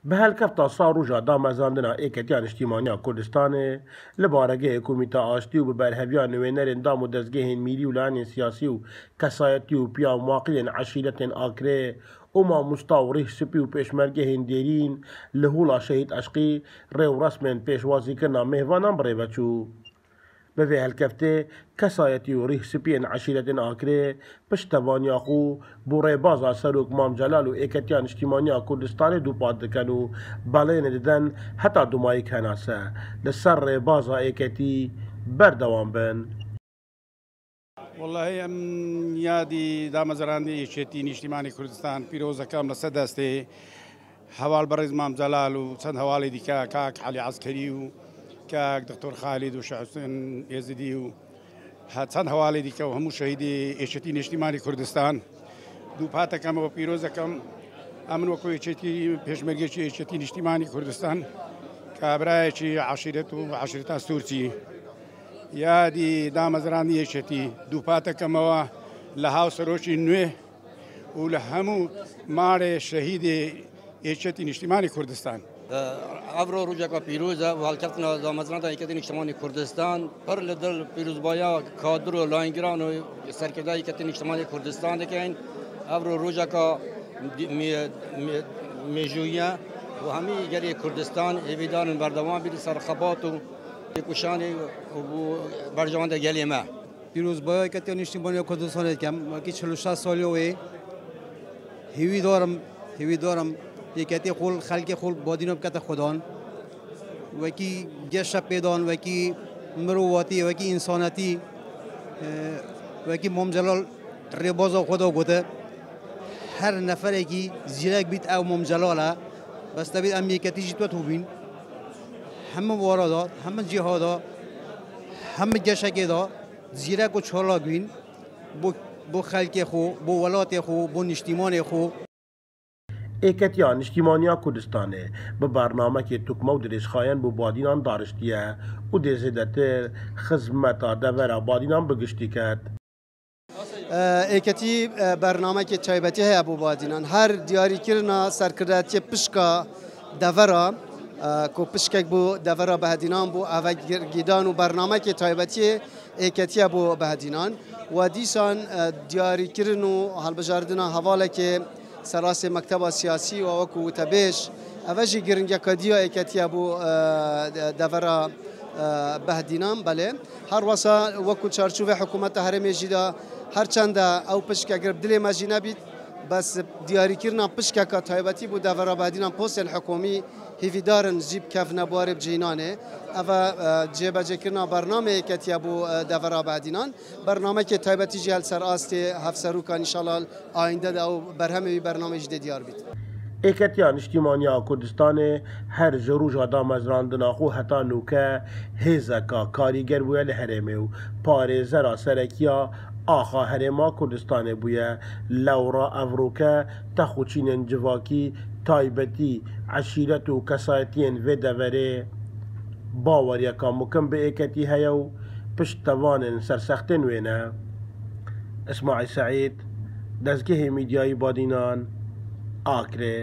به هلکفتا ساروجا دامزاندنا ایکتیان اجتماعی کردستان لبارگه حکومتا آشتی و ببرهویان نوینرین دام و دزگهین میری و لانی سیاسی و کسایتی و پیا مواقعین عشیرتین آکره وما مستاوره سپی و پیشمرگهین دیرین لهولا شهید عشقی ریو رسمین پیشوازی کرنا مهوانان بره بچو به وی هلکفته کسایتی و ریح سپین عشیرتین آکره پشتوانی آخو بوره بازا سروک مام جلال و ایکتیان اجتماعی کردستان دو پاد دکن و بالین ددن حتی دومایی کناسه لسر ری بازا ایکتی بردوان بن. والله ام یادی دامزراندی شتین اجتماعی کردستان پیروز کام لسدسته حوال برز مام جلال و چند حوالی دیکا کاک علی عسکری و كاك دكتور خالد وشعسن يزيدي وحسن حوالي ديك وهم شهيدي اشتين اجتماعي كردستان دو باتا كم وبيروزا كم امن وكو اشتي بيشمرجي اشتين اجتماعي كردستان كابراي شي عشيرته وعشيرتها سورتي يا دي دامزراني اشتي دو باتا كم لهاو سروشي نوي ولهمو مار شهيدي اشتين اجتماعي كردستان افرو روجا پیروزه و حالکتنا دامزران تا ایکتین اجتماعی کردستان پر لدل پیروز بایا کادر و لاینگران و سرکرده ایکتین اجتماعی کردستان دکین افرو روجا کا میجویه و همی گری کردستان ایویدان بردوان بید سرخبات و کشان و برجوان ده گلی ما پیروز بایا ایکتین اجتماعی کردستان کم کی 46 سالی وی هیوی دارم یکتی خول خلق خول بادینو بکت خودان وکی گشت پیدان وکی مروواتی وکی انسانتی وکی ممجلال ربازا خدا گوته هر نفر کی زیرک بیت او ممجلاله بس تبید ام یکتی جیتو تو بین همه واردات همه جهادا همه گشت دا زیرک و چالاک بین بو خلق خو بو ولات خو بو نشتیمان خو ایکتیان اجتماعی کردستانه به برنامه که تکمه و درشخاین بو بادینان دارشتیه و دیزیدتر خدمتا دور بادینان بگشتی کرد. ایکتی برنامه که تایبتی های ابو بادینان هر دیاری کرنا سرکردتی پشکا دورا کو پشکک بو دورا بهدینان بو اوه گیدان و برنامه که تایبتی ایکتی ابو بهدینان و دیسان دیاری کرنو هلبجاردنا حواله که سراس مکتب سیاسی و وکو تبیش اوجی گرنگی کدیا ایکتی ابو دورا بهدینان بله هر واسه وکو چارچوب حکومت هرمی جدا هر چند او پشک اگر دل ماجینا بید بس دیاری کرنا پشک کا تایبتی بو دورا بهدینان پست حکومی هیویدارن جیب کف نبار بجینانه اوا جیب جکرنا برنامه ایکتی ابو دورا بهدینان برنامه که تایبتی جهل سر آست هفسرو کان ان شاء الله آینده او برهمه برنامه جدید دیار بید. ایکتیان اجتماعی کردستان هر جروج آدم از راندن خو حتی نوکه هزکا کاریگر بویا لحرمه و پارێزە را سەرەکیە ئاخا هەرێما کوردستانê bûye lewra Evrûke texûçînên civakî taybetî eşîret û kesayetiyên vê deverê baweriyeka mukim bi êketî heye û pişt tevanên sersextên wê ne. İsmaîl Seîd, Dezgehê Mîdyayî Badînan, Akrê.